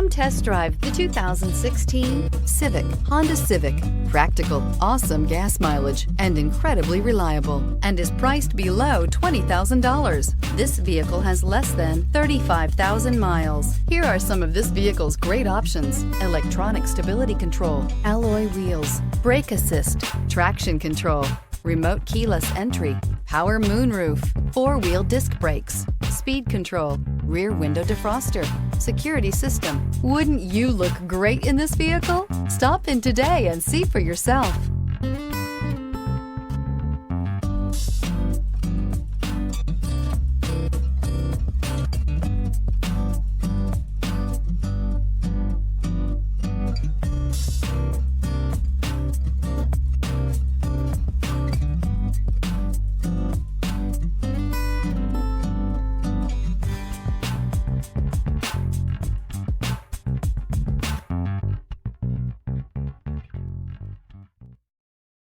Come test drive the 2016 Civic, Honda Civic. Practical, awesome gas mileage, and incredibly reliable, and is priced below $20,000. This vehicle has less than 35,000 miles. Here are some of this vehicle's great options: electronic stability control, alloy wheels, brake assist, traction control, remote keyless entry, power moonroof, four-wheel disc brakes, speed control, rear window defroster, security system. Wouldn't you look great in this vehicle? Stop in today and see for yourself.